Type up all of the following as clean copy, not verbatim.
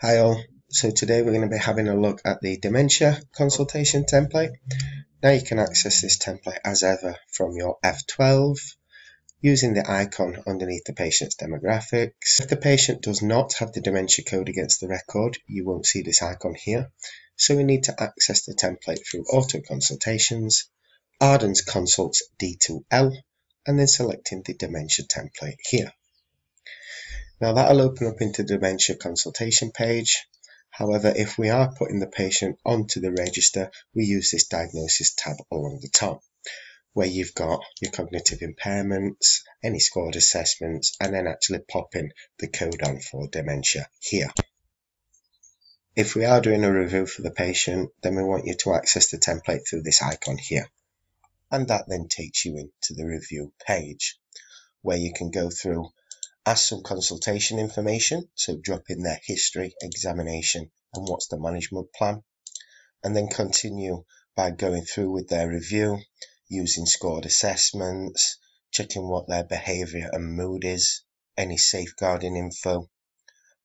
Hi all, so today we're going to be having a look at the dementia consultation template. Now you can access this template as ever from your F12 using the icon underneath the patient's demographics. If the patient does not have the dementia code against the record, you won't see this icon here. So we need to access the template through Auto Consultations, Ardens Consults D2L, and then selecting the dementia template here. Now that'll open up into the dementia consultation page. However, if we are putting the patient onto the register, we use this diagnosis tab along the top, where you've got your cognitive impairments, any scored assessments, and then actually popping the code on for dementia here. If we are doing a review for the patient, then we want you to access the template through this icon here. And that then takes you into the review page, where you can go through, ask some consultation information, so drop in their history, examination, and what's the management plan, and then continue by going through with their review, using scored assessments, checking what their behaviour and mood is, any safeguarding info,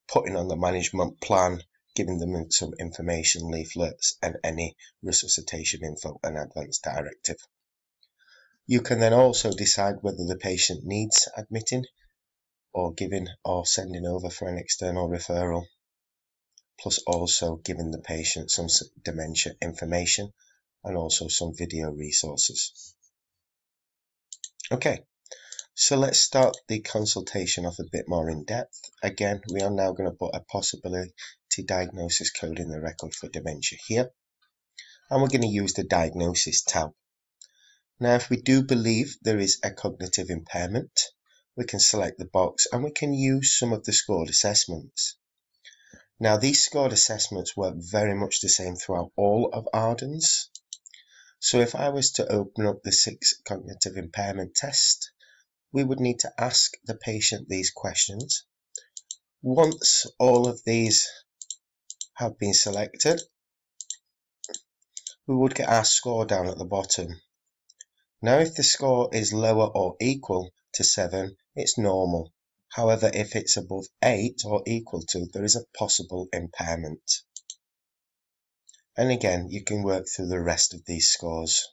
putting on the management plan, giving them some information leaflets, and any resuscitation info and advance directive. You can then also decide whether the patient needs admitting, or giving or sending over for an external referral, plus also giving the patient some dementia information and also some video resources. Okay, so let's start the consultation off a bit more in depth. Again, we are now going to put a possibility diagnosis code in the record for dementia here, and we're going to use the diagnosis tab. Now, if we do believe there is a cognitive impairment, we can select the box and we can use some of the scored assessments. Now, these scored assessments work very much the same throughout all of Ardens. So if I was to open up the 6 cognitive impairment test, we would need to ask the patient these questions. Once all of these have been selected, we would get our score down at the bottom. Now, if the score is lower or equal to 7, it's normal. However, if it's above 8 or equal to, there is a possible impairment. And again, you can work through the rest of these scores.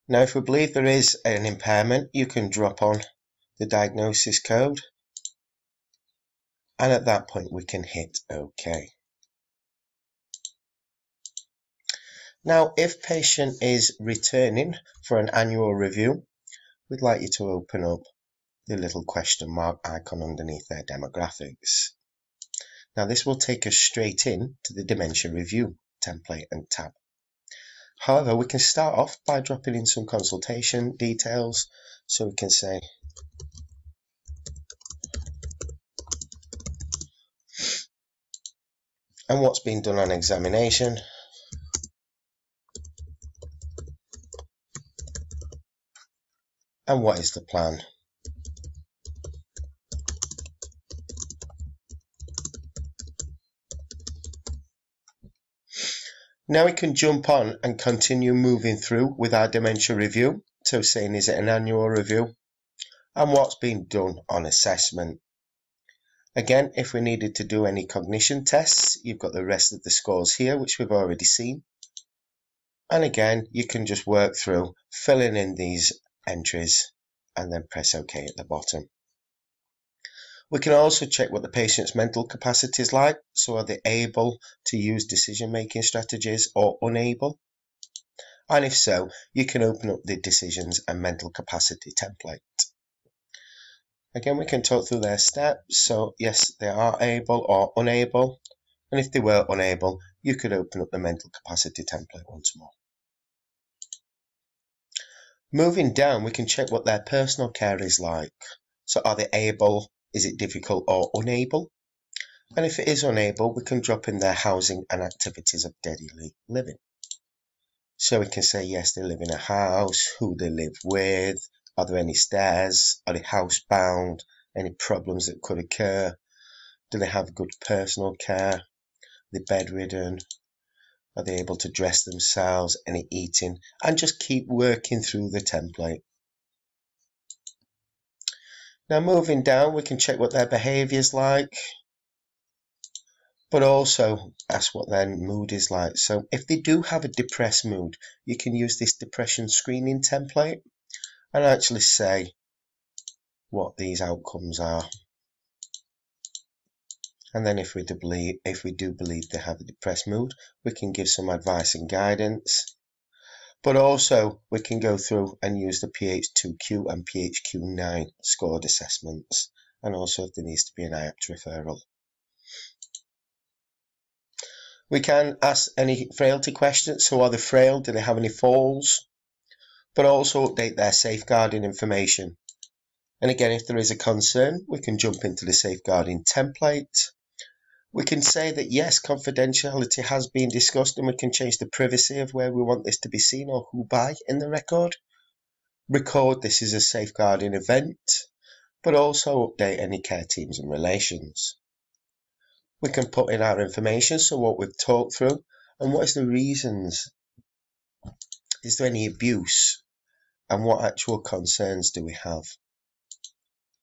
Now, if we believe there is an impairment, you can drop on the diagnosis code. And at that point, we can hit OK. Now, if patient is returning for an annual review, we'd like you to open up the little question mark icon underneath their demographics. Now, this will take us straight in to the dementia review template and tab. However, we can start off by dropping in some consultation details. So we can say, and what's been done on examination, and what is the plan. Now we can jump on and continue moving through with our dementia review. So saying, is it an annual review? And what's been done on assessment. Again, if we needed to do any cognition tests, you've got the rest of the scores here, which we've already seen. And again, you can just work through filling in these entries and then press OK at the bottom. We can also check what the patient's mental capacity is like. So are they able to use decision-making strategies or unable? And if so, you can open up the decisions and mental capacity template. Again, we can talk through their steps. So yes, they are able or unable. And if they were unable, you could open up the mental capacity template once more. Moving down, we can check what their personal care is like. So are they able? Is it difficult or unable? And if it is unable, we can drop in their housing and activities of daily living. So we can say, yes, they live in a house, who they live with, are there any stairs, are they housebound, any problems that could occur, do they have good personal care, are they bedridden, are they able to dress themselves, any eating, and just keep working through the template. Now moving down, we can check what their behaviour is like. but also ask what their mood is like. So if they do have a depressed mood, you can use this depression screening template and actually say what these outcomes are. And then if we do believe they have a depressed mood, we can give some advice and guidance. But also we can go through and use the PH2Q and PHQ-9 scored assessments, and also if there needs to be an IAPT referral. We can ask any frailty questions. So are they frail? Do they have any falls? But also update their safeguarding information. And again, if there is a concern, we can jump into the safeguarding template. We can say that yes, confidentiality has been discussed, and we can change the privacy of where we want this to be seen or who by in the record. Record this is a safeguarding event, but also update any care teams and relations. We can put in our information, so what we've talked through, and what is the reasons. Is there any abuse? And what actual concerns do we have?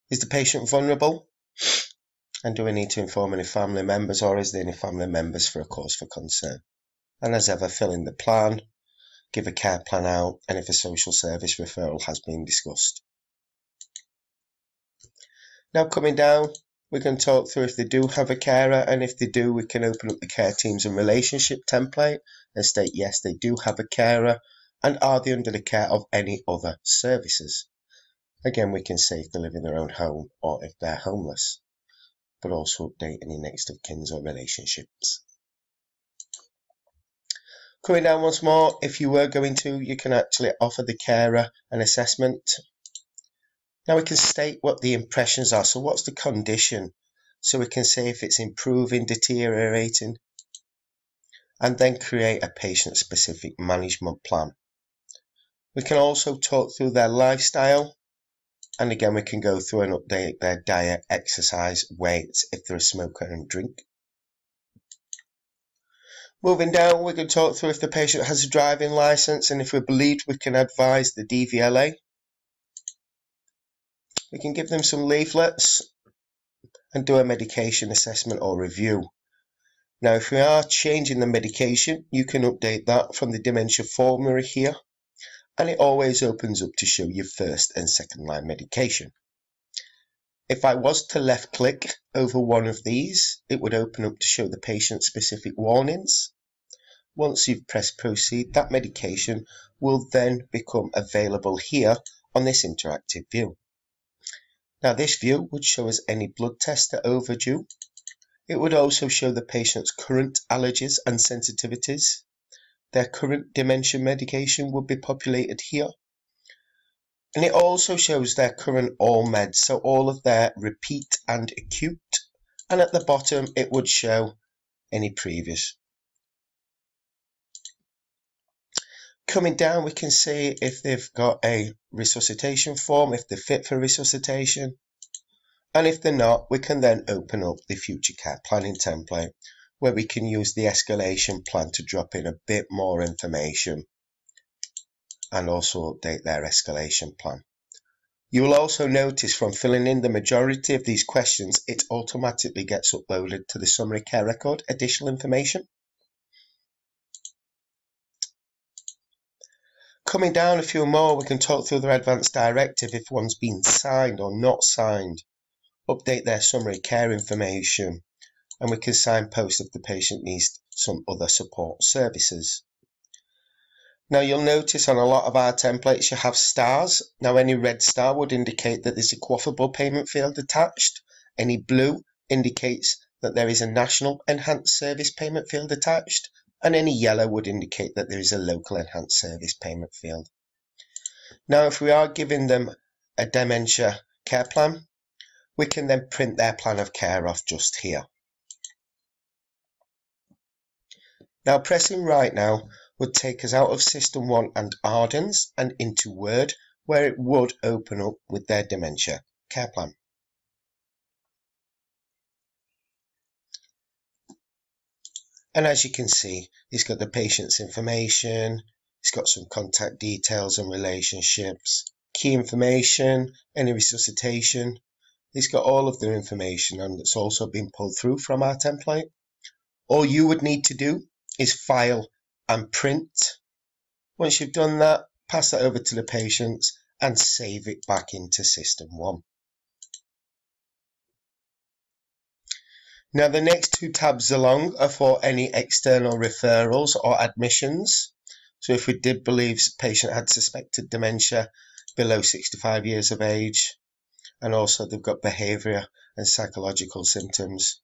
Is the patient vulnerable? And do we need to inform any family members, or is there any family members for a cause for concern? And as ever, fill in the plan, give a care plan out, and if a social service referral has been discussed. Now coming down, we can talk through if they do have a carer, and if they do, we can open up the care teams and relationship template and state yes, they do have a carer, and are they under the care of any other services? Again, we can say if they live in their own home or if they're homeless, but also update any next of kins or relationships. Coming down once more, if you were going to, you can actually offer the carer an assessment. Now we can state what the impressions are. So what's the condition? So we can say if it's improving, deteriorating, and then create a patient-specific management plan. We can also talk through their lifestyle, and again we can go through and update their diet, exercise, weight, if they're a smoker and drink. Moving down, we can talk through if the patient has a driving licence, and if we believe we can advise the DVLA. We can give them some leaflets and do a medication assessment or review. Now, if we are changing the medication, you can update that from the dementia formulary here, and it always opens up to show your first and second line medication. If I was to left click over one of these, it would open up to show the patient specific warnings. Once you've pressed proceed, that medication will then become available here on this interactive view. Now this view would show us any blood tests that are overdue. It would also show the patient's current allergies and sensitivities. Their current dementia medication would be populated here. And it also shows their current all meds, so all of their repeat and acute. And at the bottom it would show any previous. Coming down, we can see if they've got a resuscitation form, if they're fit for resuscitation. And if they're not, we can then open up the future care planning template, where we can use the escalation plan to drop in a bit more information and also update their escalation plan. You will also notice from filling in the majority of these questions, it automatically gets uploaded to the summary care record, additional information. Coming down a few more, we can talk through their advanced directive if one's been signed or not signed, update their summary care information, and we can signpost if the patient needs some other support services. Now you'll notice on a lot of our templates you have stars. Now any red star would indicate that there's a quaffable payment field attached. Any blue indicates that there is a national enhanced service payment field attached. And any yellow would indicate that there is a local enhanced service payment field. Now if we are giving them a dementia care plan, we can then print their plan of care off just here. Now pressing right now would take us out of System 1 and Ardens and into Word, where it would open up with their dementia care plan. And as you can see, it's got the patient's information, it's got some contact details and relationships, key information, any resuscitation. It's got all of their information, and it's also been pulled through from our template. All you would need to do is file and print. Once you've done that, pass that over to the patients and save it back into System 1. Now the next two tabs along are for any external referrals or admissions. So if we did believe the patient had suspected dementia below 65 years of age, and also they've got behaviour and psychological symptoms,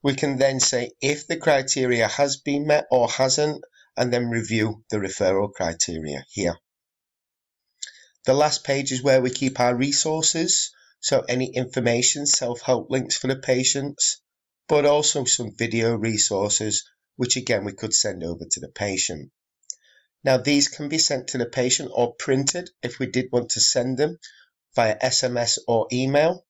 we can then say if the criteria has been met or hasn't, and then review the referral criteria here. The last page is where we keep our resources, so any information, self-help links for the patients, but also some video resources, which again we could send over to the patient. Now these can be sent to the patient or printed if we did want to send them via SMS or email.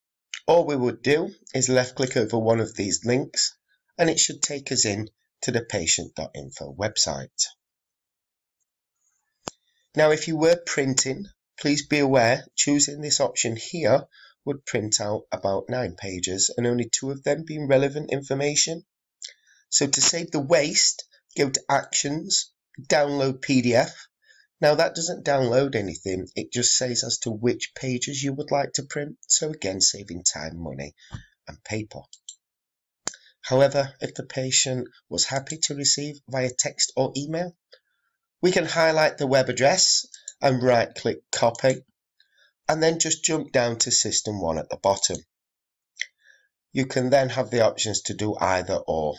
All we would do is left click over one of these links and it should take us in to the patient.info website. Now if you were printing, please be aware choosing this option here would print out about 9 pages and only 2 of them being relevant information. So to save the waste, go to Actions, Download PDF. Now that doesn't download anything, it just says as to which pages you would like to print, so again saving time, money and paper. However, if the patient was happy to receive via text or email, we can highlight the web address and right click copy and then just jump down to System 1 at the bottom. You can then have the options to do either or.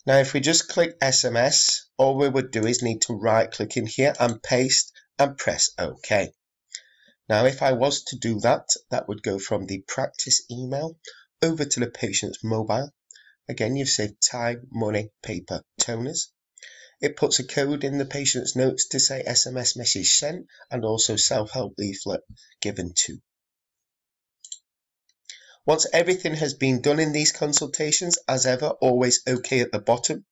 Now if we just click SMS, all we would do is need to right click in here and paste and press OK. Now if I was to do that, that would go from the practice email over to the patient's mobile. Again, you've saved time, money, paper, toners. It puts a code in the patient's notes to say SMS message sent and also self-help leaflet given to. Once everything has been done in these consultations, as ever, always OK at the bottom,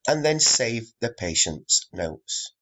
and then save the patient's notes.